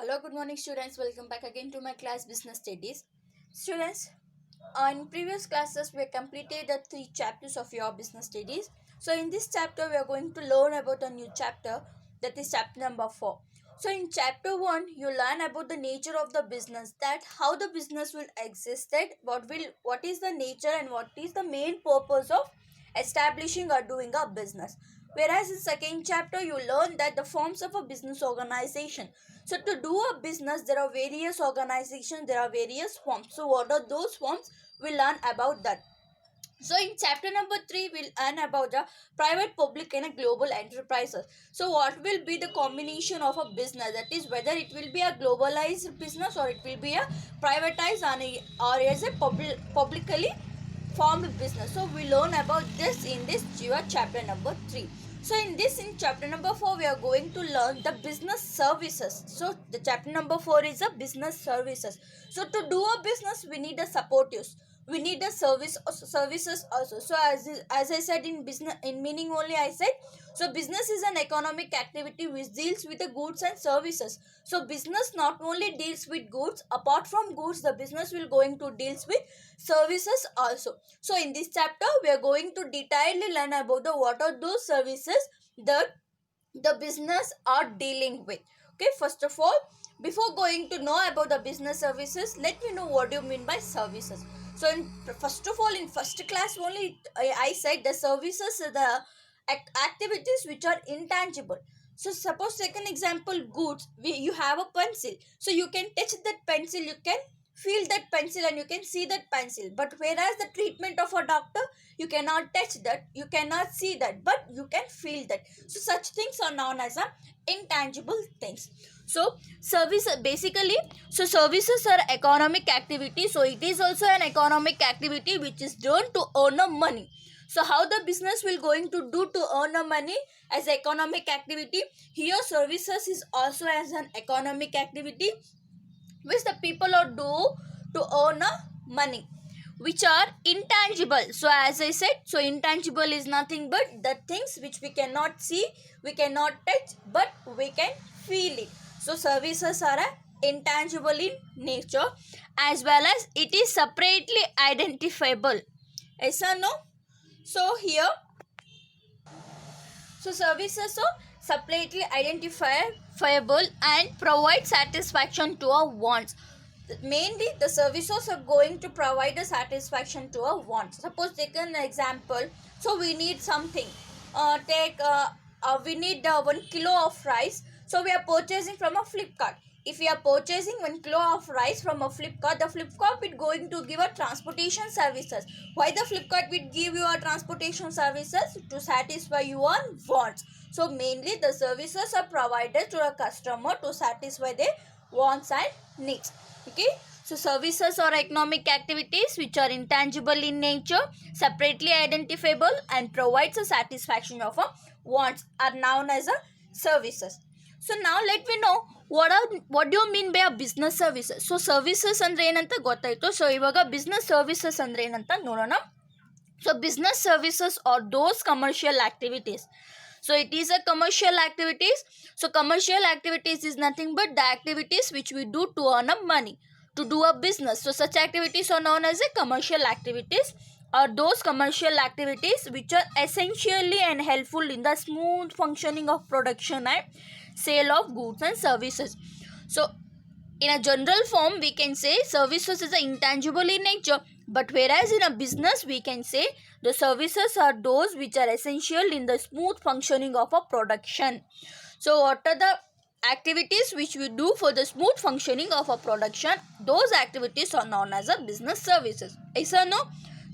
Hello, good morning, students. Welcome back again to my class Business Studies. Students, in previous classes, we completed the three chapters of your business studies. So, in this chapter, we are going to learn about a new chapter, that is chapter number 4. So, in chapter 1, you learn about the nature of the business, that how the business will exist, what is the nature and what is the main purpose of establishing or doing a business. Whereas in second chapter, you learn that the forms of a business organization. So to do a business, there are various organizations, there are various forms. So what are those forms? We learn about that. So in chapter number 3, we'll learn about the private, public and global enterprises. So what will be the combination of a business? That is whether it will be a globalized business or it will be a privatized or as a publicly formed business. So we learn about this in this chapter number 3. So in chapter number 4, we are going to learn the business services. So the chapter number 4 is a business services. So to do a business, we need a supportives, we need a services also. So as I said, in business, in meaning only I said, so business is an economic activity which deals with the goods and services. So business not only deals with goods, apart from goods the business will going to deals with services also. So in this chapter, we are going to detailedly learn about the what are those services that the business are dealing with. Okay, first of all, before going to know about the business services, let me know what do you mean by services. So first of all, in first class only, I said the services are the activities which are intangible. So suppose take an example, goods, you have a pencil, so you can touch that pencil, you can feel that pencil and you can see that pencil. But whereas the treatment of a doctor, you cannot touch that, you cannot see that, but you can feel that. So such things are known as a intangible things. So service basically, so services are economic activity. So it is also an economic activity which is done to earn a money. So how the business will going to do to earn a money as economic activity? Here services is also as an economic activity which the people are do to earn a money, which are intangible. So as I said, so intangible is nothing but the things which we cannot see, we cannot touch, but we can feel it. So services are intangible in nature, as well as it is separately identifiable. Yes or no? So here, so services are separately identifiable and provide satisfaction to our wants. Mainly the services are going to provide a satisfaction to our wants. Suppose take an example, so we need something, we need 1 kilo of rice, so we are purchasing from a Flipkart. If we are purchasing 1 kilo of rice from a Flipkart, the Flipkart will going to give a transportation services. Why the Flipkart will give you a transportation services? To satisfy your wants. So mainly the services are provided to a customer to satisfy their wants and needs. Okay, so services or economic activities which are intangible in nature, separately identifiable and provides a satisfaction of a wants are known as a services. So now let me know what do you mean by a business services. So services ಅಂದ್ರೆ ಏನಂತ ಗೊತ್ತಾಯ್ತು. So ಇವಾಗ business services ಅಂದ್ರೆ ಏನಂತ ನೋಡೋಣ. So business services are those commercial activities. So it is a commercial activities. So commercial activities is nothing but the activities which we do to earn a money, to do a business. So such activities are known as a commercial activities, or those commercial activities which are essentially and helpful in the smooth functioning of production and sale of goods and services. So in a general form, we can say services is intangible in nature, but whereas in a business, we can say the services are those which are essential in the smooth functioning of a production. So what are the activities which we do for the smooth functioning of a production? Those activities are known as a business services. Yes or no?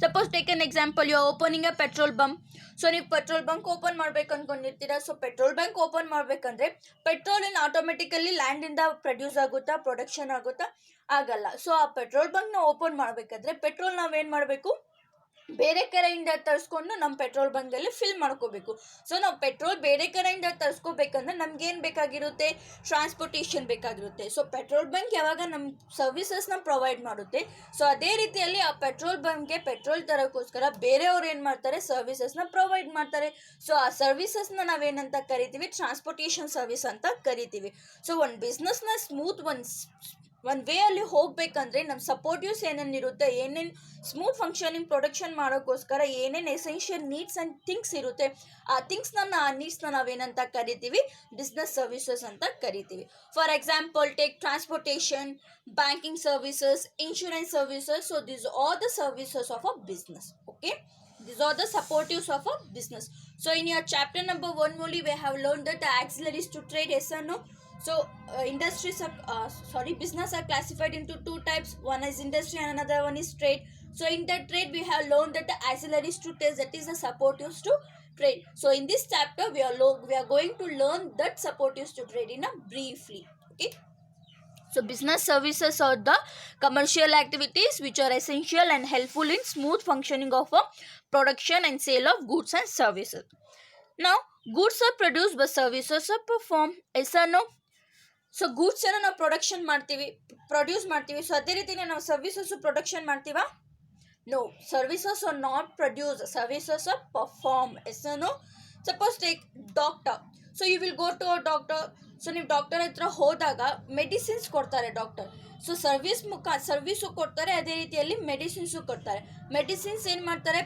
Suppose take an example, you are opening a petrol pump. So ನೀವು petrol bunk open ಮಾಡ್ಬೇಕು ಅನ್ಕೊಂಡಿರ್ತೀರಾ. So petrol bunk open ಮಾಡ್ಬೇಕಂದ್ರೆ petrol ಏನು automatically ಲ್ಯಾಂಡಿಂದ produce ಆಗುತ್ತಾ, production ಆಗುತ್ತಾ? ಆಗಲ್ಲ. So ಆ petrol ಬಂಕ್ನ open ಮಾಡಬೇಕಾದ್ರೆ petrol ನಾವೇನು ಮಾಡಬೇಕು, ಬೇರೆ ಕಡೆಯಿಂದ ತರಿಸ್ಕೊಂಡು ನಮ್ಮ ಪೆಟ್ರೋಲ್ ಬಂಕಲ್ಲಿ ಫಿಲ್ ಮಾಡ್ಕೋಬೇಕು. ಸೊ ನಾವು ಪೆಟ್ರೋಲ್ ಬೇರೆ ಕಡೆಯಿಂದ ತರಿಸ್ಕೋಬೇಕಂದ್ರೆ ನಮ್ಗೇನು ಬೇಕಾಗಿರುತ್ತೆ, ಟ್ರಾನ್ಸ್ಪೋರ್ಟೇಷನ್ ಬೇಕಾಗಿರುತ್ತೆ. ಸೊ ಪೆಟ್ರೋಲ್ ಬಂಕ್ ಯಾವಾಗ ನಮ್ಮ ಸರ್ವಿಸಸ್ನ ಪ್ರೊವೈಡ್ ಮಾಡುತ್ತೆ, ಸೊ ಅದೇ ರೀತಿಯಲ್ಲಿ ಆ ಪೆಟ್ರೋಲ್ ಬಂಕ್ಗೆ ಪೆಟ್ರೋಲ್ ತರೋಕ್ಕೋಸ್ಕರ ಬೇರೆಯವ್ರು ಏನು ಮಾಡ್ತಾರೆ, ಸರ್ವಿಸಸ್ನ ಪ್ರೊವೈಡ್ ಮಾಡ್ತಾರೆ. ಸೊ ಆ ಸರ್ವಿಸಸ್ನ ನಾವೇನಂತ ಕರಿತೀವಿ, ಟ್ರಾನ್ಸ್ಪೋರ್ಟೇಷನ್ ಸರ್ವಿಸ್ ಅಂತ ಕರಿತೀವಿ. ಸೊ ಒಂದು ಬಿಸ್ನೆಸ್ನ ಸ್ಮೂತ್ ಒಂದು ವೇ ಅಲ್ಲಿ ಹೋಗ್ಬೇಕಂದ್ರೆ ನಮ್ಮ ಸಪೋರ್ಟಿವ್ಸ್ ಏನೇನಿರುತ್ತೆ, ಏನೇನು ಸ್ಮೂತ್ ಫಂಕ್ಷನಿಂಗ್ ಪ್ರೊಡಕ್ಷನ್ ಮಾಡೋಕ್ಕೋಸ್ಕರ ಏನೇನು ಎಸೆನ್ಷಿಯಲ್ ನೀಡ್ಸ್ ಆ್ಯಂಡ್ ಥಿಂಗ್ಸ್ ಇರುತ್ತೆ, ಆ ನೀಡ್ಸ್ನ ನಾವೇನಂತ ಕರಿತೀವಿ, ಬಿಸ್ನೆಸ್ ಸರ್ವಿಸಸ್ ಅಂತ ಕರಿತೀವಿ. For example take transportation, banking services, insurance services. So these are the services of a business. Okay, these are the supportives of a business. So in your chapter number 1 only we have learned that the auxiliaries to trade, yes or no? So business are classified into two types. One is industry and another one is trade. So in the trade we have learned that the auxiliaries to trade, that is the supportives to trade. So in this chapter we are going to learn that supportives to trade in a briefly. Okay, so business services are the commercial activities which are essential and helpful in smooth functioning of a production and sale of goods and services. Now goods are produced but services are performed, yes or no? So ಗೂಡ್ಸನ್ನು ನಾವು produce ಮಾಡ್ತೀವಿ. So ಅದೇ ರೀತಿಯೇ ನಾವು services production ಮಾಡ್ತೀವಾ? No, services are not produce, services are perform. ಎಸ್ಸನು suppose take doctor. So you will go to a doctor. So ನೀವು doctor ಹತ್ರ ಹೋದಾಗ ಮೆಡಿಸಿನ್ಸ್ ಕೊಡ್ತಾರೆ ಡಾಕ್ಟರ್. ಸೊ ಸರ್ವಿಸು ಕೊಡ್ತಾರೆ, ಅದೇ ರೀತಿಯಲ್ಲಿ ಮೆಡಿಸಿನ್ಸು ಕೊಡ್ತಾರೆ. ಮೆಡಿಸಿನ್ಸ್ ಏನು ಮಾಡ್ತಾರೆ,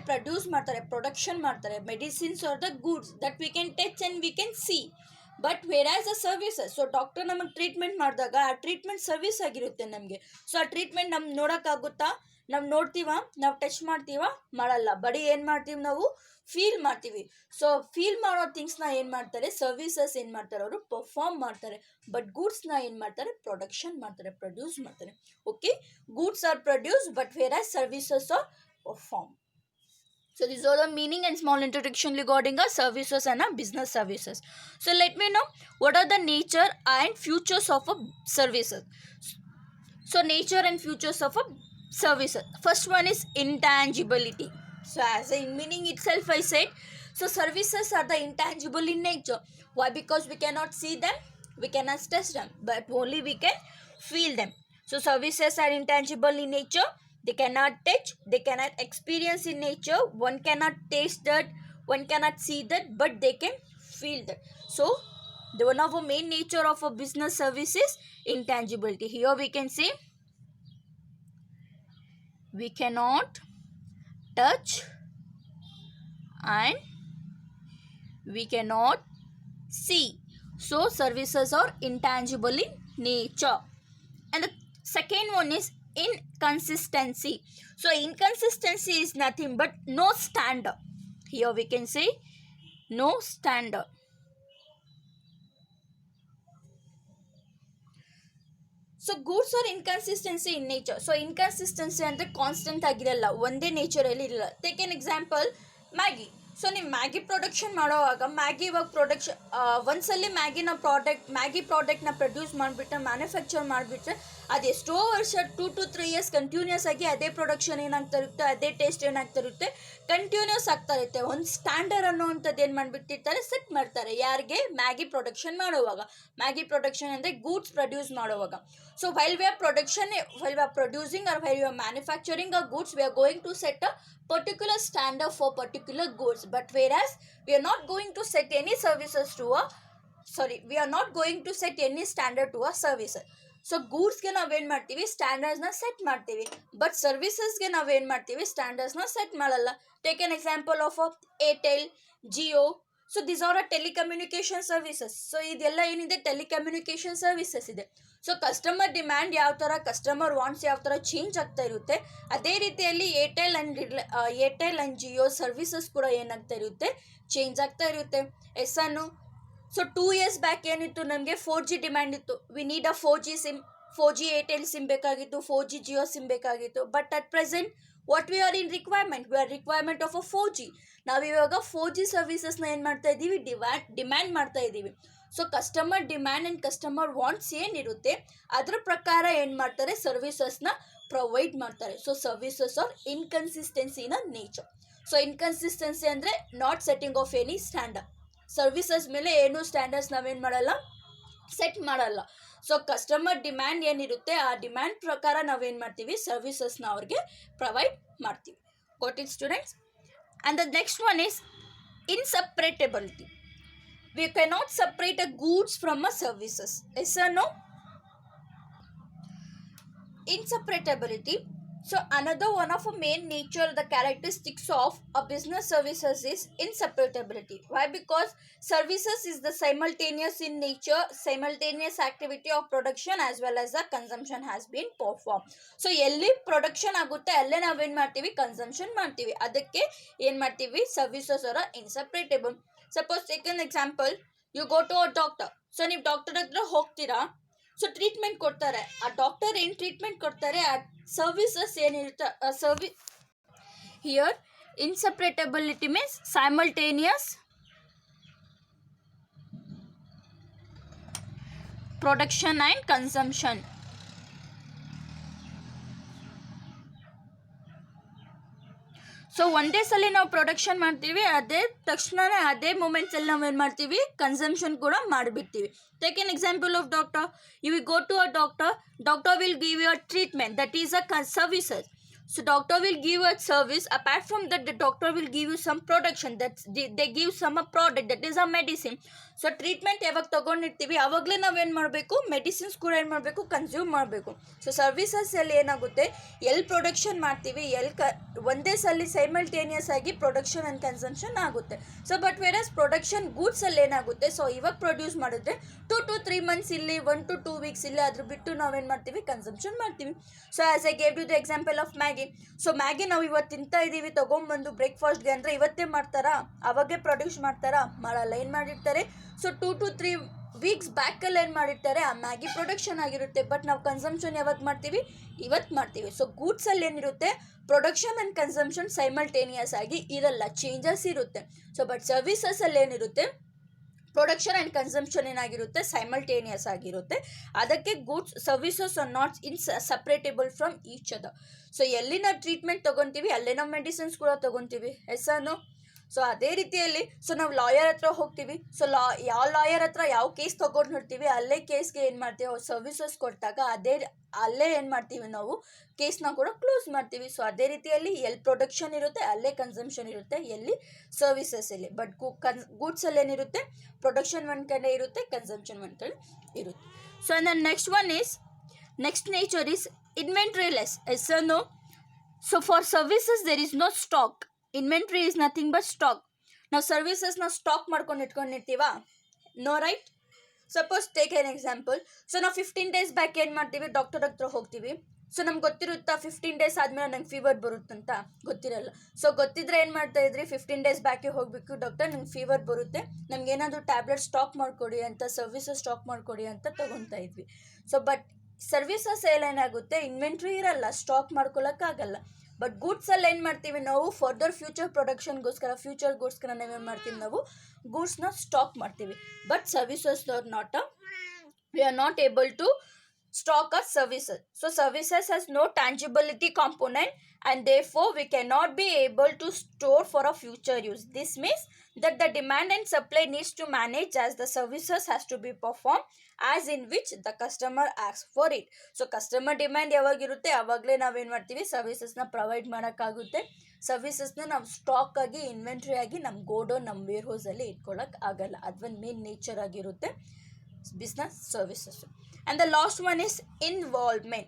ಪ್ರೊಡಕ್ಷನ್ ಮಾಡ್ತಾರೆ. Medicines are the goods that we can touch and we can see. But where as a services, so doctor ನಮಗೆ ಟ್ರೀಟ್ಮೆಂಟ್ ಮಾಡಿದಾಗ ಆ ಟ್ರೀಟ್ಮೆಂಟ್ ಸರ್ವಿಸ್ ಆಗಿರುತ್ತೆ ನಮಗೆ. ಸೊ ಆ ಟ್ರೀಟ್ಮೆಂಟ್ ನಮ್ಗೆ ನೋಡೋಕ್ಕಾಗುತ್ತಾ? ನಾವು ನೋಡ್ತೀವ, ನಾವು ಟಚ್ ಮಾಡ್ತೀವ, ಮಾಡಲ್ಲ. ಬರೀ ಏನು ಮಾಡ್ತೀವಿ, ನಾವು ಫೀಲ್ ಮಾಡ್ತೀವಿ. ಸೊ ಫೀಲ್ ಮಾಡೋ ಥಿಂಗ್ಸ್ನ ಏನು ಮಾಡ್ತಾರೆ, ಸರ್ವಿಸಸ್ ಏನು ಮಾಡ್ತಾರೆ, ಅವರು ಪರ್ಫಾರ್ಮ್ ಮಾಡ್ತಾರೆ. ಬಟ್ ಗೂಡ್ಸ್ನ ಏನು ಮಾಡ್ತಾರೆ, ಪ್ರೊಡ್ಯೂಸ್ ಮಾಡ್ತಾರೆ. Okay, goods are produce but whereas services are perform. So these are the meaning and small introduction regarding our services and our business services. So let me know what are the nature and futures of a services. So nature and futures of a services. First one is intangibility. So as in meaning itself I said, so services are the intangible in nature. Why? Because we cannot see them, we cannot touch them, but only we can feel them. So services are intangible in nature. They cannot touch, they cannot experience in nature. One cannot taste that, one cannot see that, but they can feel that. So the one of the main nature of a business service is intangibility. Here we can say we cannot touch and we cannot see. So services are intangible in nature. And the second one is inconsistency. So inconsistency is nothing but no standard. Here we can say no standard. So goods are inconsistency in nature. So inconsistency ಅಂದರೆ constant ಆಗಿರಲ್ಲ, ಒಂದೇ ನೇಚರಲ್ಲಿ ಇರಲ್ಲ. Take an example Maggi. So ನೀವು Maggi production ಮಾಡೋವಾಗ Maggi ಇವಾಗ ಒಂದ್ಸಲಿ Maggi ಪ್ರಾಡಕ್ಟ್ನ ಪ್ರೊಡ್ಯೂಸ್ ಮಾಡಿಬಿಟ್ರೆ, ಮ್ಯಾನುಫ್ಯಾಕ್ಚರ್ ಮಾಡಿಬಿಟ್ರೆ, ಅದು ಎಷ್ಟೋ ವರ್ಷ 2 to 3 years ಕಂಟಿನ್ಯೂಸ್ ಆಗಿ ಅದೇ ಪ್ರೊಡಕ್ಷನ್ ಏನಾಗ್ತಾ ಇರುತ್ತೆ, ಅದೇ ಟೇಸ್ಟ್ ಏನಾಗ್ತಾ ಇರುತ್ತೆ, ಕಂಟಿನ್ಯೂಸ್ ಆಗ್ತಾ ಇರುತ್ತೆ. ಒಂದು ಸ್ಟ್ಯಾಂಡರ್ಡ್ ಅನ್ನೋವಂಥದ್ದು ಏನು ಮಾಡಿಬಿಟ್ಟಿರ್ತಾರೆ, ಸೆಟ್ ಮಾಡ್ತಾರೆ. ಯಾರಿಗೆ? ಮ್ಯಾಗಿ ಪ್ರೊಡಕ್ಷನ್ ಮಾಡುವಾಗ. ಮ್ಯಾಗಿ ಪ್ರೊಡಕ್ಷನ್ ಅಂದರೆ ಗೂಡ್ಸ್ ಪ್ರೊಡ್ಯೂಸ್ ಮಾಡುವಾಗ. So while we are producing or while we are manufacturing a goods, we are going to set a particular standard for particular goods. But whereas we are not going to set any standard to a service. So ಗೂಡ್ಸ್ಗೆ ನಾವೇನು ಮಾಡ್ತೀವಿ, ಸ್ಟ್ಯಾಂಡರ್ಡ್ಸ್ನ set ಮಾಡ್ತೀವಿ. But ಸರ್ವಿಸಸ್ಗೆ ನಾವೇನು ಮಾಡ್ತೀವಿ, ಸ್ಟ್ಯಾಂಡರ್ಡ್ಸ್ನ set ಮಾಡಲ್ಲ. Take an example of Airtel, Jio. So this are telecommunication services. So ಇದೆಲ್ಲ ಏನಿದೆ, ಟೆಲಿಕಮ್ಯುನಿಕೇಷನ್ ಸರ್ವಿಸಸ್ ಇದೆ. ಸೊ ಕಸ್ಟಮರ್ ಡಿಮ್ಯಾಂಡ್ ಯಾವ ಥರ, ಕಸ್ಟಮರ್ ವಾಂಟ್ಸ್ ಯಾವ ಥರ ಚೇಂಜ್ ಆಗ್ತಾ ಇರುತ್ತೆ, ಅದೇ ರೀತಿಯಲ್ಲಿ ಏರ್ಟೆಲ್ ಆ್ಯಂಡ್ ಜಿಯೋ ಸರ್ವಿಸಸ್ ಕೂಡ ಏನಾಗ್ತಾ ಇರುತ್ತೆ, ಚೇಂಜ್ ಆಗ್ತಾ ಇರುತ್ತೆ. ಎಸ್ಸನ್ನು. ಸೊ 2 years ಬ್ಯಾಕ್ ಏನಿತ್ತು, ನಮಗೆ 4G ಡಿಮ್ಯಾಂಡ್ ಇತ್ತು. We need a 4G sim, 4G Airtel sim ಬೇಕಾಗಿತ್ತು, 4G ಜಿಯೋ ಸಿಮ್ ಬೇಕಾಗಿತ್ತು. But at present what we are in requirement, we are requirement of a 4G. ನಾವಿವಾಗ 4G ಸರ್ವಿಸಸ್ನ ಏನು ಮಾಡ್ತಾ ಇದ್ದೀವಿ, ಡಿಮ್ಯಾಂಡ್ ಮಾಡ್ತಾ ಇದ್ದೀವಿ. So customer demand and customer wants ಏನಿರುತ್ತೆ ಅದರ ಪ್ರಕಾರ ಏನು ಮಾಡ್ತಾರೆ, ಸರ್ವಿಸಸ್ನ ಪ್ರೊವೈಡ್ ಮಾಡ್ತಾರೆ. So services are inconsistency in nature. So inconsistency ಅಂದರೆ not setting of any standard. Services ಮೇಲೆ ಏನು ಸ್ಟ್ಯಾಂಡರ್ಡ್ಸ್ ನಾವೇನು ಮಾಡಲ್ಲ, ಸೆಟ್ ಮಾಡಲ್ಲ. ಸೊ ಕಸ್ಟಮರ್ ಡಿಮ್ಯಾಂಡ್ ಏನಿರುತ್ತೆ ಆ ಡಿಮ್ಯಾಂಡ್ ಪ್ರಕಾರ ನಾವೇನು ಮಾಡ್ತೀವಿ, ಸರ್ವಿಸಸ್ನ ಅವ್ರಿಗೆ ಪ್ರೊವೈಡ್ ಮಾಡ್ತೀವಿ. got it students? And the next one is inseparability. We cannot separate a goods from a services. Yes or no? Inseparability. So another one of a main nature, the characteristics of a business services is inseparability. Why? Because services is the simultaneous in nature, simultaneous activity of production as well as the consumption has been performed. So ಎಲ್ಲಿ production ಆಗುತ್ತೆ ಅಲ್ಲೇ ನಾವೇನು ಮಾಡ್ತೀವಿ, consumption ಮಾಡ್ತೀವಿ. ಅದಕ್ಕೆ ಏನು ಮಾಡ್ತೀವಿ, services are inseparable. Suppose take an example, you go to a doctor. So ನೀವು ಡಾಕ್ಟರ್ ಹತ್ರ ಹೋಗ್ತೀರಾ, ಸೊ ಟ್ರೀಟ್ಮೆಂಟ್ ಕೊಡ್ತಾರೆ. ಆ ಡಾಕ್ಟರ್ ಏನು ಟ್ರೀಟ್ಮೆಂಟ್ ಕೊಡ್ತಾರೆ, ಆ ಸರ್ವಿಸಸ್ ಏನಿರುತ್ತೆ here inseparability means simultaneous production and consumption. So ಒಂದೇ ಸಲ ನಾವು ಪ್ರೊಡಕ್ಷನ್ ಮಾಡ್ತೀವಿ, ಅದೇ ತಕ್ಷಣನೇ ಅದೇ ಮೂಮೆಂಟ್ಸಲ್ಲಿ ನಾವು ಏನು ಮಾಡ್ತೀವಿ, ಕನ್ಸಂಪ್ಷನ್ ಕೂಡ ಮಾಡಿಬಿಡ್ತೀವಿ. Take an example of doctor. You will go to a doctor. Doctor will give you a treatment, that is a services. So doctor will give a service. Apart from that, the doctor will give you some production. That's they give some a product, that is a medicine. So treatment ಯಾವಾಗ ತೊಗೊಂಡಿರ್ತೀವಿ ಆವಾಗಲೇ ನಾವೇನು ಮಾಡಬೇಕು, medicines ಕೂಡ ಏನು ಮಾಡಬೇಕು, consume ಮಾಡಬೇಕು. So ಸರ್ವಿಸಸ್ಸಲ್ಲಿ ಏನಾಗುತ್ತೆ, ಎಲ್ಲಿ ಪ್ರೊಡಕ್ಷನ್ ಮಾಡ್ತೀವಿ, ಒಂದೇ ಸಲ ಸೈಮಲ್ಟೇನಿಯಸ್ ಆಗಿ ಪ್ರೊಡಕ್ಷನ್ ಆ್ಯಂಡ್ ಕನ್ಸಂಪ್ಷನ್ ಆಗುತ್ತೆ. ಸೊ ಬಟ್ ವೇರಸ್ ಪ್ರೊಡಕ್ಷನ್ ಗೂಡ್ಸಲ್ಲಿ ಏನಾಗುತ್ತೆ, ಸೊ ಇವಾಗ ಪ್ರೊಡ್ಯೂಸ್ ಮಾಡಿದ್ರೆ 2 to 3 months ಇಲ್ಲಿ, 1 to 2 weeks ಇಲ್ಲಿ, ಅದ್ರ ಬಿಟ್ಟು ನಾವೇನು ಮಾಡ್ತೀವಿ, ಕನ್ಸಂಪ್ಷನ್ ಮಾಡ್ತೀವಿ. So as I gave you the example of Maggi. So Maggi ನಾವು ಇವತ್ತು ತಿಂತಾ ಇದ್ದೀವಿ ತೊಗೊಂಬಂದು ಬ್ರೇಕ್ಫಾಸ್ಟ್ಗೆ ಅಂದರೆ ಇವತ್ತೇ ಮಾಡ್ತಾರಾ, ಅವಾಗೇ ಪ್ರೊಡ್ಯೂಸ್ ಮಾಡ್ತಾರಾ, ಮಾಡಲ್ಲ. ಏನು ಮಾಡಿರ್ತಾರೆ, ಸೊ 2 to 3 weeks ಬ್ಯಾಕಲ್ಲಿ ಏನು ಮಾಡಿರ್ತಾರೆ, ಆ ಮ್ಯಾಗಿ ಪ್ರೊಡಕ್ಷನ್ ಆಗಿರುತ್ತೆ. ಬಟ್ ನಾವು ಕನ್ಸಂಪ್ಷನ್ ಯಾವಾಗ ಮಾಡ್ತೀವಿ, ಇವತ್ತು ಮಾಡ್ತೀವಿ. ಸೊ ಗೂಡ್ಸಲ್ಲಿ ಏನಿರುತ್ತೆ, ಪ್ರೊಡಕ್ಷನ್ ಆ್ಯಂಡ್ ಕನ್ಸಂಪ್ಷನ್ ಸೈಮಲ್ಟೇನಿಯಸ್ ಆಗಿ ಇರಲ್ಲ, ಚೇಂಜಸ್ ಇರುತ್ತೆ. ಸೊ ಬಟ್ ಸರ್ವಿಸಸ್ಸಲ್ಲಿ ಏನಿರುತ್ತೆ, ಪ್ರೊಡಕ್ಷನ್ ಆ್ಯಂಡ್ ಕನ್ಸಂಪ್ಷನ್ ಏನಾಗಿರುತ್ತೆ, ಸೈಮಲ್ಟೇನಿಯಸ್ ಆಗಿರುತ್ತೆ. ಅದಕ್ಕೆ goods services are not separable from each other. So ಎಲ್ಲಿ ನಾವು ಟ್ರೀಟ್ಮೆಂಟ್ ತೊಗೊತೀವಿ ಅಲ್ಲೇ ನಾವು ಮೆಡಿಸಿನ್ಸ್ ಕೂಡ ತೊಗೊತೀವಿ. ಎಸ್ಸಾನು. ಸೊ ಅದೇ ರೀತಿಯಲ್ಲಿ ಸೊ ನಾವು ಲಾಯರ್ ಹತ್ರ ಹೋಗ್ತೀವಿ. ಸೊ ಯಾವ ಲಾಯರ್ ಹತ್ರ ಯಾವ ಕೇಸ್ ತೊಗೊಂಡು ನೋಡ್ತೀವಿ, ಅಲ್ಲೇ ಕೇಸ್ಗೆ ಏನು ಮಾಡ್ತೀವಿ, ಅವ್ರು ಸರ್ವಿಸಸ್ ಕೊಟ್ಟಾಗ ಅಲ್ಲೇ ಏನು ಮಾಡ್ತೀವಿ, ನಾವು ಕೇಸ್ನ ಕೂಡ ಕ್ಲೋಸ್ ಮಾಡ್ತೀವಿ. ಸೊ ಅದೇ ರೀತಿಯಲ್ಲಿ ಎಲ್ಲಿ ಪ್ರೊಡಕ್ಷನ್ ಇರುತ್ತೆ ಅಲ್ಲೇ ಕನ್ಸಂಪ್ಷನ್ ಇರುತ್ತೆ, ಎಲ್ಲಿ ಸರ್ವಿಸಸ್ ಇಲ್ಲಿ. ಬಟ್ ಗೂಡ್ಸಲ್ಲಿ ಏನಿರುತ್ತೆ, ಪ್ರೊಡಕ್ಷನ್ ಒಂದು ಕಡೆ ಇರುತ್ತೆ, ಕನ್ಸಂಪ್ಷನ್ ಒಂದು ಕಡೆ ಇರುತ್ತೆ. So and next nature is inventory less. Yes or no? So for services there is no stock. Inventory is nothing but stock. ನಾವು ಸರ್ವಿಸಸ್ನ ಸ್ಟಾಕ್ ಮಾಡ್ಕೊಂಡು ಇಟ್ಕೊಂಡಿರ್ತೀವ? No, right? Suppose take an example. So ನಾವು 15 days back ಏನು ಮಾಡ್ತೀವಿ, doctor ಹತ್ರ ಹೋಗ್ತೀವಿ. So ನಮ್ಗೆ ಗೊತ್ತಿರುತ್ತಾ 15 days ಆದಮೇಲೆ ನಂಗೆ ಫೀವರ್ ಬರುತ್ತಂತ? ಗೊತ್ತಿರಲ್ಲ. ಸೊ ಗೊತ್ತಿದ್ರೆ ಏನು ಮಾಡ್ತಾ ಇದ್ರಿ, 15 days ಬ್ಯಾಕೆ ಹೋಗಬೇಕು, ಡಾಕ್ಟರ್ ನಂಗೆ ಫೀವರ್ ಬರುತ್ತೆ, ನಮ್ಗೆ ಏನಾದರೂ ಟ್ಯಾಬ್ಲೆಟ್ ಸ್ಟಾಕ್ ಮಾಡಿಕೊಡಿ ಅಂತ, ಸರ್ವಿಸಸ್ ಸ್ಟಾಕ್ ಮಾಡಿಕೊಡಿ ಅಂತ ತೊಗೊತಾ ಇದ್ವಿ. ಸೊ ಬಟ್ ಸರ್ವಿಸಸ್ ಏನಾಗುತ್ತೆ, ಇನ್ವೆಂಟ್ರಿ ಇರಲ್ಲ, ಸ್ಟಾಕ್ ಮಾಡ್ಕೊಳಕ್ಕಾಗಲ್ಲ. ಬಟ್ ಗೂಡ್ಸಲ್ಲಿ ಏನು ಮಾಡ್ತೀವಿ ನಾವು, ಫರ್ದರ್ ಫ್ಯೂಚರ್ ಪ್ರೊಡಕ್ಷನ್ಗೋಸ್ಕರ, ಫ್ಯೂಚರ್ ಗೂಡ್ಸ್ಗೋಸ್ಕರ ನಾವೇನು ಮಾಡ್ತೀವಿ, ನಾವು ಗೂಡ್ಸ್ನ ಸ್ಟಾಕ್ ಮಾಡ್ತೀವಿ. But services are not we are not able to stock our services. So services has no tangibility component and therefore we cannot be able to store for a future use. This means that the demand and supply needs to manage as the services has to be performed as in which the customer asks for it. So customer demand ಯಾವಾಗಿರುತ್ತೆ ಆವಾಗಲೇ ನಾವೇನು ಮಾಡ್ತೀವಿ, ಸರ್ವಿಸಸ್ನ provide ಮಾಡೋಕ್ಕಾಗುತ್ತೆ. ಸರ್ವಿಸಸ್ನ ನಾವು stock ಆಗಿ, inventory ಆಗಿ ನಮ್ಮ godown, ನಮ್ಮ wear ಹೌಸಲ್ಲಿ ಇಟ್ಕೊಳ್ಳೋಕೆ ಆಗಲ್ಲ. ಅದೊಂದು ಮೇನ್ ನೇಚರ್ ಆಗಿರುತ್ತೆ business services. And the last one is involvement.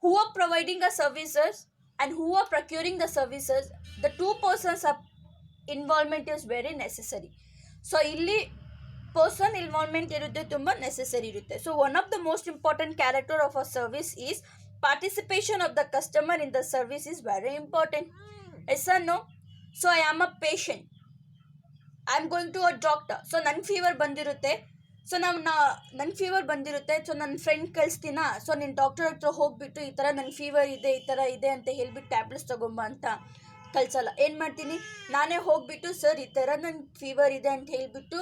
Who are providing the services and who are procuring the services, the two persons are involvement is very necessary. So illi person involvement irutte tumba necessary irutte. So one of the most important character of a service is participation of the customer in the service is very important. Yes or no? So I am a patient, I am going to a doctor. So ನಂಗೆ fever ಬಂದಿರುತ್ತೆ. So ನನ್ನ fever ಬಂದಿರುತ್ತೆ. So ನನ್ನ friend ಕಳಿಸ್ತೀನ, so ನೀನು doctor ಹತ್ರ ಹೋಗ್ಬಿಟ್ಟು ಈ ಥರ ನನ್ನ ಫೀವರ್ ಇದೆ, ಈ ಥರ ಇದೆ ಅಂತ ಹೇಳ್ಬಿಟ್ಟು ಟ್ಯಾಬ್ಲೆಟ್ಸ್ ತೊಗೊಂಬ ಅಂತ ಕಳಿಸಲ್ಲ. ಏನು ಮಾಡ್ತೀನಿ, ನಾನೇ ಹೋಗ್ಬಿಟ್ಟು ಸರ್ ಈ ಥರ ನನ್ನ ಫೀವರ್ ಇದೆ ಅಂತ ಹೇಳಿಬಿಟ್ಟು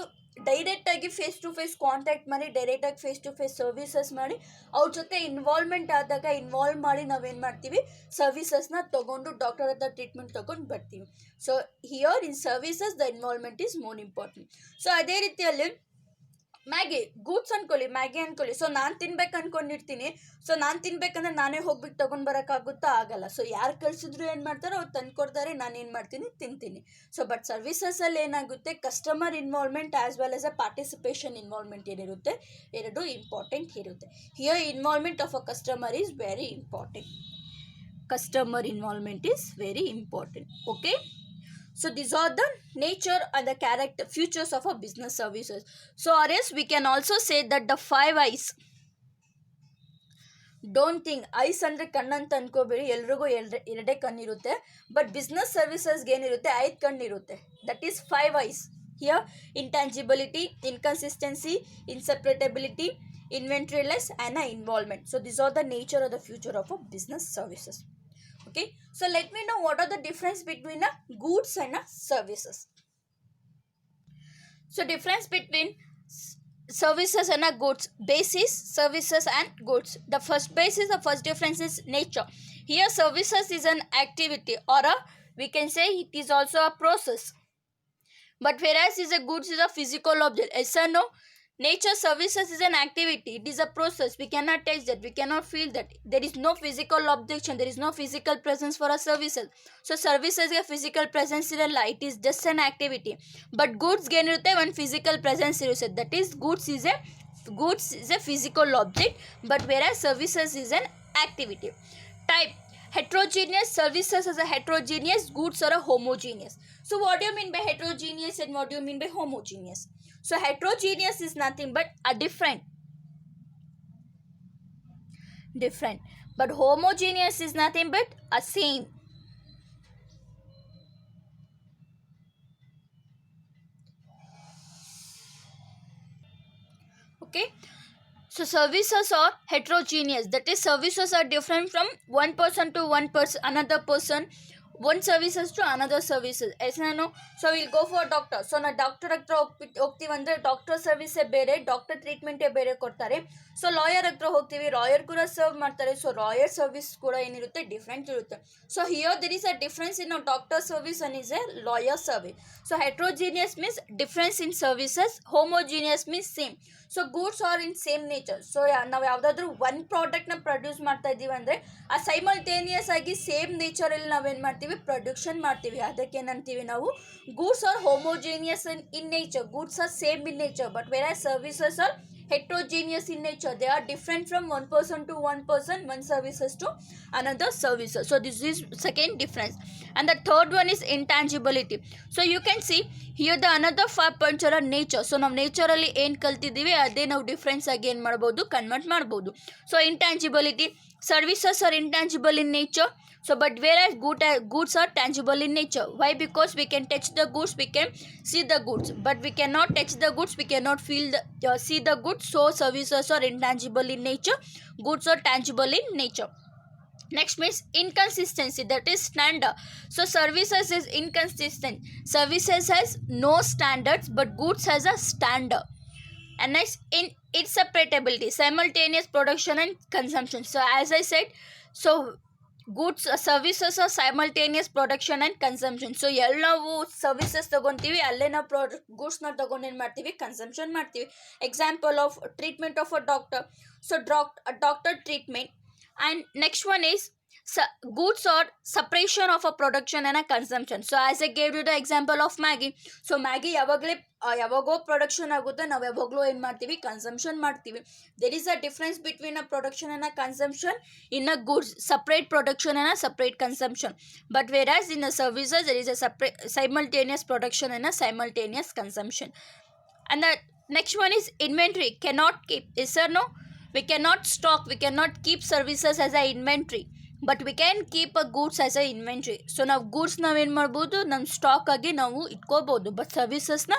ಡೈರೆಕ್ಟಾಗಿ ಫೇಸ್ ಟು ಫೇಸ್ ಕಾಂಟ್ಯಾಕ್ಟ್ ಮಾಡಿ, ಡೈರೆಕ್ಟಾಗಿ ಫೇಸ್ ಟು ಫೇಸ್ ಸರ್ವಿಸಸ್ ಮಾಡಿ, ಅವ್ರ ಜೊತೆ ಇನ್ವಾಲ್ವ್ಮೆಂಟ್ ಆದಾಗ ಇನ್ವಾಲ್ವ್ ಮಾಡಿ ನಾವೇನು ಮಾಡ್ತೀವಿ, ಸರ್ವಿಸಸ್ನ ತೊಗೊಂಡು ಡಾಕ್ಟರ್ ಹತ್ರ ಟ್ರೀಟ್ಮೆಂಟ್ ತೊಗೊಂಡು ಬರ್ತೀವಿ. So here in services the involvement is more important. So ಅದೇ ರೀತಿಯಲ್ಲಿ ಮ್ಯಾಗಿ ಗೂಡ್ಸ್ ಅನ್ಕೊಳ್ಳಿ. ಸೊ ನಾನು ತಿನ್ಬೇಕು ಅನ್ಕೊಂಡಿರ್ತೀನಿ. ಸೊ ನಾನು ತಿನ್ಬೇಕಂದ್ರೆ ನಾನೇ ಹೋಗ್ಬಿಟ್ಟು ತೊಗೊಂಡು ಬರೋಕ್ಕಾಗುತ್ತಾ? ಆಗಲ್ಲ. ಸೊ ಯಾರು ಕಳಿಸಿದ್ರು ಏನು ಮಾಡ್ತಾರೋ ಅವ್ರು ತಂದು ಕೊಡ್ತಾರೆ, ನಾನು ಏನು ಮಾಡ್ತೀನಿ, ತಿಂತೀನಿ. ಸೊ ಬಟ್ ಸರ್ವಿಸಸಲ್ಲಿ ಏನಾಗುತ್ತೆ, customer involvement as well as a participation involvement ಏನಿರುತ್ತೆ, ಎರಡು ಇಂಪಾರ್ಟೆಂಟ್ ಇರುತ್ತೆ. Here involvement of a customer is very important. Customer involvement is very important. Okay, so these are the nature and the character features of a business services. So or else we can also say that the 5 eyes. Don't think ice ಅಂದರೆ ಕಣ್ಣಂತ ಅನ್ಕೋಬೇಡಿ, ಎಲ್ರಿಗೂ ಎರಡೇ ಕಣ್ಣಿರುತ್ತೆ. But business ಸರ್ವಿಸಸ್ಗೆ ಏನಿರುತ್ತೆ, 5 ಕಣ್ಣಿರುತ್ತೆ. That is 5 I's. Here intangibility, inconsistency, inseparability, inventory less and involvement. So these are the nature of the future of a business services. Okay, so let me know what are the difference between a goods and a services. So difference between services and a goods. Basis, services and goods. The first basis, the first difference is nature. Here services is an activity, or we can say it is also a process. But whereas is a goods is a physical object. Yes or no? Nature services is an activity. It is a process. We cannot touch that. We cannot feel that. There is no physical objection. There is no physical presence for a services. So services a physical presence iralla. It is just an activity. But goods ಏನಿರುತ್ತೆ, one physical presence ಇರುತ್ತೆ. That is goods is a physical object. But whereas services is an activity. Type. Heterogeneous. Services as a heterogeneous. Goods are a homogeneous. So what do you mean by heterogeneous and what do you mean by homogeneous? So heterogeneous is nothing but a different. But homogeneous is nothing but a same. Okay, so services are heterogeneous. That is, services are different from one person to one person, another person, one services to another services. Yes no? So we'll go for doctor. So ನಾವು doctor ಹತ್ರ ಹೋಗ್ತೀವಿ ಅಂದರೆ doctor ಸರ್ವಿಸೇ ಬೇರೆ, doctor ಟ್ರೀಟ್ಮೆಂಟೇ ಬೇರೆ ಕೊಡ್ತಾರೆ. So lawyer ಹತ್ರ ಹೋಗ್ತೀವಿ, lawyer ಕೂಡ ಸರ್ವ್ ಮಾಡ್ತಾರೆ. ಸೊ ಲಾಯರ್ ಸರ್ವಿಸ್ ಕೂಡ ಏನಿರುತ್ತೆ, ಡಿಫ್ರೆಂಟ್ ಇರುತ್ತೆ. So here there is a difference in doctor service and is a lawyer service. So heterogeneous means difference in services, homogeneous means same. So goods are in same nature. ಸೊ ನಾವು ಯಾವುದಾದ್ರೂ one ಪ್ರಾಡಕ್ಟ್ನ produce ಮಾಡ್ತಾ ಇದ್ದೀವಿ ಅಂದರೆ ಆ simultaneous ಆಗಿ same ನೇಚರಲ್ಲಿ ನಾವೇನು ಮಾಡ್ತೀವಿ, ಪ್ರೊಡಕ್ಷನ್ ಮಾಡ್ತೀವಿ. ಅದಕ್ಕೆ ಏನಂತೀವಿ ನಾವು, goods are homogeneous in nature, goods are same in nature. But where services are heterogeneous in nature. They are different from one person to one person, one services to another services. So this is second difference. And the third one is intangibility. So you can see here the another 5 points are nature. So ನಾವು ನೇಚರಲ್ಲಿ ಏನು ಕಲ್ತಿದ್ದೀವಿ ಅದೇ ನಾವು difference ಆಗಿ ಏನು ಮಾಡ್ಬೋದು, convert ಮಾಡ್ಬೋದು. So intangibility, services are intangible in nature. So but whereas goods are tangible in nature. Why? Because we can touch the goods, we can see the goods, but we cannot touch the goods, we cannot feel the see the goods. So services are intangible in nature, goods are tangible in nature. Next means inconsistency, that is standard. So services is inconsistent. Services has no standards but goods has a standard. And next, in inseparability, simultaneous production and consumption. So as I said, so goods services are simultaneous production and consumption. So ಎಲ್ಲ ನಾವು services ತಗೊತೀವಿ, ಅಲ್ಲೇ ನಾವು ಗೂಡ್ಸ್ನ ತಗೊಂಡು ಏನು ಮಾಡ್ತೀವಿ, consumption ಮಾಡ್ತೀವಿ. Example of treatment of a doctor. So doctor treatment. And next one is goods or separation of a production and a consumption. So as I gave you the example of Maggi. So Maggi ಯಾವಾಗೋ production ಆಗುತ್ತೆ, ನಾವು ಯಾವಾಗಲೂ ಏನು ಮಾಡ್ತೀವಿ, consumption ಮಾಡ್ತೀವಿ. There is a difference between a production and a consumption. In a goods separate production and a separate consumption. But whereas in a services there is a separate simultaneous production and a simultaneous consumption. And the next one is inventory. Cannot keep. Yes or no? We cannot stock, we cannot keep services as a inventory. But we can keep a goods as a inventory. So ನಾವು goods ನಾವೇನು ಮಾಡ್ಬೋದು, ನಮ್ಮ stock ಆಗಿ ನಾವು ಇಟ್ಕೋಬೋದು, but ಸರ್ವಿಸಸ್ನ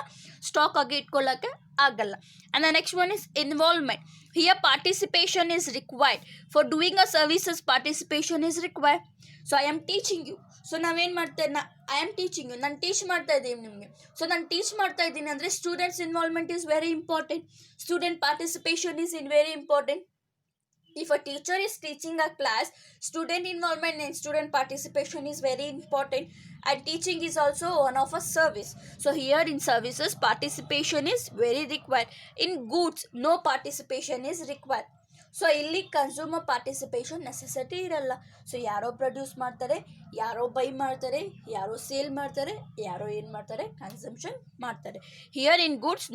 stock ಆಗಿ ಇಟ್ಕೊಳ್ಳೋಕ್ಕೆ ಆಗಲ್ಲ. And the next one is involvement. Here participation is required. For doing a services participation is required. So I am teaching you. So ನಾವೇನು ಮಾಡ್ತೇವೆ, ಐ ಆಮ್ ಟೀಚಿಂಗ್ ಯು, ನಾನು ಟೀಚ್ ಮಾಡ್ತಾ ಇದ್ದೀನಿ ನಿಮಗೆ. ಸೊ ನಾನು ಟೀಚ್ ಮಾಡ್ತಾ ಇದ್ದೀನಿ ಅಂದರೆ students involvement is very important. Student participation is very important. If a teacher is teaching a class, student involvement and student participation is very important, and teaching is also one of a service. So here in services participation is very required. In goods no participation is required. So ಇಲ್ಲಿ consumer participation necessity ಇರಲ್ಲ. So ಯಾರೋ produce ಮಾಡ್ತಾರೆ, ಯಾರೋ by ಮಾಡ್ತಾರೆ, ಯಾರೋ sale ಮಾಡ್ತಾರೆ, ಯಾರೋ ಏನು ಮಾಡ್ತಾರೆ, ಕನ್ಸಂಪ್ಷನ್ ಮಾಡ್ತಾರೆ. Here in goods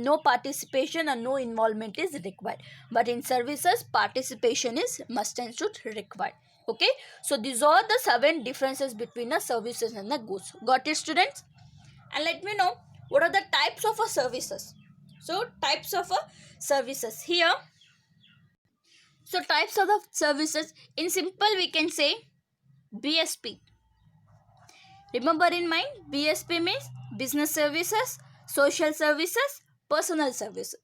no participation and no involvement is required. But in services participation is must and should required. Okay, so these are the 7 differences between the services and the goods. Got it, students? And let me know what are the types of services. So types of services here. So types of the services, in simple we can say BSP. Remember in mind, BSP means business services, social services, personal services.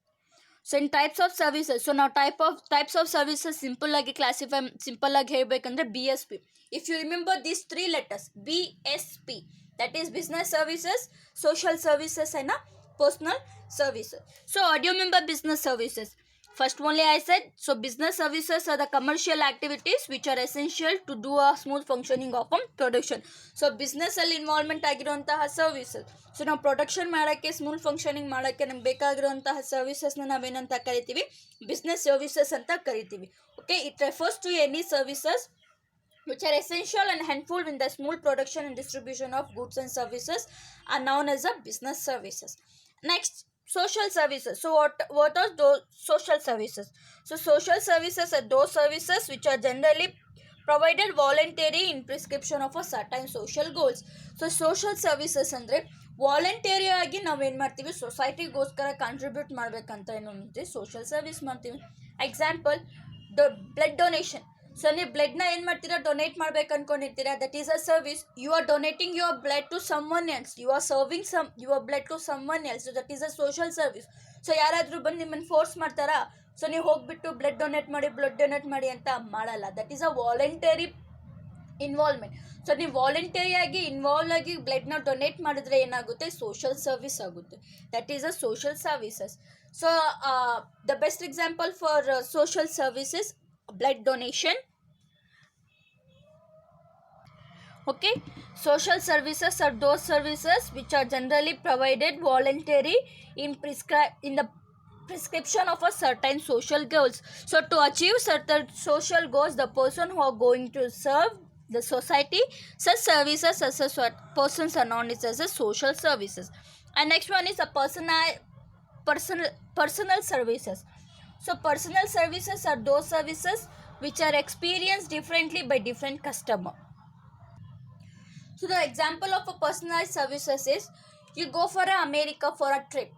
So in types of services, so now types of services simple agi classify, simple agi helbekandre BSP. If you remember these 3 letters, BSP, that is business services, social services and personal services. So how do you remember business services? First only I said, so business services are the commercial activities which are essential to do a smooth functioning of production. So business ಅಲ್ಲಿ involvement ಆಗಿರುವಂತಹ services. So ನಾವು production ಮಾಡೋಕ್ಕೆ, smooth functioning ಮಾಡೋಕ್ಕೆ ನಮ್ಗೆ ಬೇಕಾಗಿರುವಂತಹ ಸರ್ವಿಸಸ್ನ ನಾವೇನಂತ ಕರಿತೀವಿ, business services ಅಂತ ಕರಿತೀವಿ. Okay, it refers to any services which are essential and helpful in the smooth production and distribution of goods and services are known as a business services. Next, social services. So what are those social services? So social services are those services which are generally provided voluntary in prescription of a certain social goals. So social services ಅಂದರೆ voluntary ಆಗಿ ನಾವೇನು ಮಾಡ್ತೀವಿ, ಸೊಸೈಟಿಗೋಸ್ಕರ contribute ಮಾಡಬೇಕಂತ ಏನು ಅಂತೀವಿ, social service ಮಾಡ್ತೀವಿ. Example, blood donation. So ನೀವು ಬ್ಲಡ್ನ ಏನು ಮಾಡ್ತೀರಾ, ಡೊನೇಟ್ ಮಾಡ್ಬೇಕು ಅನ್ಕೊಂಡಿರ್ತೀರಾ, that is a service. You are donating your blood to someone else, you are serving your blood to someone else, so that is a social service. So ಯಾರಾದರೂ ಬಂದು ನಿಮ್ಮನ್ನು force ಮಾಡ್ತಾರಾ, ಸೊ ನೀವು ಹೋಗ್ಬಿಟ್ಟು ಬ್ಲಡ್ ಡೊನೇಟ್ ಮಾಡಿ ಅಂತ ಮಾಡಲ್ಲ. That is a voluntary involvement. So ನೀವು ವಾಲಂಟರಿಯಾಗಿ ಇನ್ವಾಲ್ವ್ ಆಗಿ ಬ್ಲಡ್ನ ಡೊನೇಟ್ ಮಾಡಿದ್ರೆ ಏನಾಗುತ್ತೆ, ಸೋಷಿಯಲ್ ಸರ್ವಿಸ್ ಆಗುತ್ತೆ. That is a social services. So the best example for social services, blood donation. Okay, social services are those services which are generally provided voluntary in the prescription of a certain social goals. So to achieve certain social goals, the person who are going to serve the society, such services as a persons are known as a social services. And next one is a personal services. So personal services are those services which are experienced differently by different customer. So the example of a personalized services is, you go for America for a trip.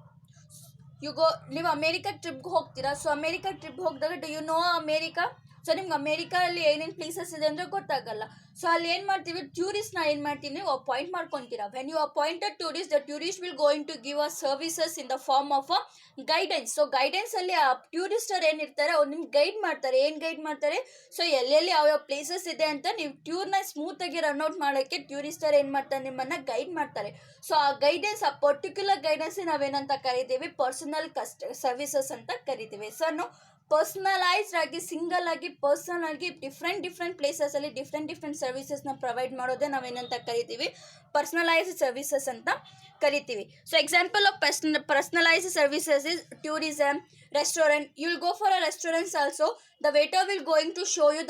ನೀವು America ಟ್ರಿಪ್ಗೆ ಹೋಗ್ತೀರಾ. So America trip ಹೋಗಿದಾಗ, do you know America? So ನಿಮ್ಗೆ ಅಮೇರಿಕಾದಲ್ಲಿ ಏನೇನು places ಇದೆ ಅಂದರೆ ಗೊತ್ತಾಗಲ್ಲ. ಸೊ ಅಲ್ಲಿ ಏನು ಮಾಡ್ತೀವಿ, ಟ್ಯೂರಿಸ್ಟ್ನ ಏನು ಮಾಡ್ತೀವಿ, ನೀವು ಅಪಾಯಿಂಟ್ ಮಾಡ್ಕೊತೀರಾ. When you appointed tourist, the tourist will going to give a services in the form of a guidance. So ಗೈಡೆನ್ಸಲ್ಲಿ ಆ ಟ್ಯೂರಿಸ್ಟರ್ ಏನಿರ್ತಾರೆ ಅವ್ರು ನಿಮ್ಗೆ ಗೈಡ್ ಮಾಡ್ತಾರೆ. ಏನು ಗೈಡ್ ಮಾಡ್ತಾರೆ, ಸೊ ಎಲ್ಲೆಲ್ಲಿ ಯಾವ್ಯಾವ ಪ್ಲೇಸಸ್ ಇದೆ ಅಂತ ನೀವು ಟ್ಯೂರ್ನ ಸ್ಮೂತಾಗಿ ರನ್ಔಟ್ ಮಾಡೋಕ್ಕೆ ಟ್ಯೂರಿಸ್ಟರ್ ಏನು ಮಾಡ್ತಾರೆ, ನಿಮ್ಮನ್ನು ಗೈಡ್ ಮಾಡ್ತಾರೆ. ಸೊ ಆ ಗೈಡೆನ್ಸ್, ಆ ಪರ್ಟಿಕ್ಯುಲರ್ ಗೈಡೆನ್ಸ್ ನಾವೇನಂತ ಕರಿತೀವಿ, ಪರ್ಸನಲ್ ಸರ್ವಿಸಸ್ ಅಂತ ಕರಿತೀವಿ. ಸೊ ನಾವು ಪರ್ಸನಲೈಸ್ಡ್ ಆಗಿ, ಸಿಂಗಲ್ ಆಗಿ, ಪರ್ಸನಲ್ ಆಗಿ ಡಿಫ್ರೆಂಟ್ ಪ್ಲೇಸಸಲ್ಲಿ ಡಿಫ್ರೆಂಟ್ ಸರ್ವಿಸಸ್ನ ಪ್ರೊವೈಡ್ ಮಾಡೋದೇ ನಾವೇನಂತ ಕರಿತೀವಿ, ಪರ್ಸನಲೈಸ್ಡ್ ಸರ್ವಿಸಸ್ ಅಂತ ಕರಿತೀವಿ. So example of personalised services is tourism, restaurant. You will go for a restaurants also, the waiter will going to show you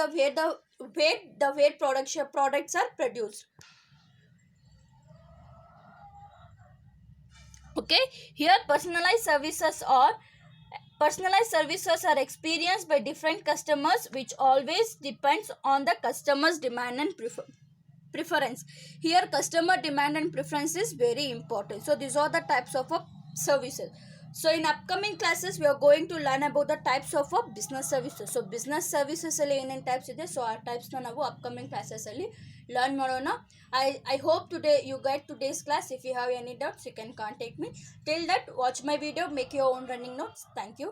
the way products are produced. Okay, here personalized services are experienced by different customers, which always depends on the customer's demand and preference. Here customer demand and preference is very important. So these are the types of services. So in upcoming classes we are going to learn about the types of business services. So business services ಅಲ್ಲಿ ಏನೇನು types ಇದೆ, so ಆ ಟೈಪ್ಸ್ನ ನಾವು upcoming ಕ್ಲಾಸಸಲ್ಲಿ learn ಮಾಡೋಣ. I hope today you get today's class. If you have any doubts you can contact me. Till that, watch my video, make your own running notes. Thank you.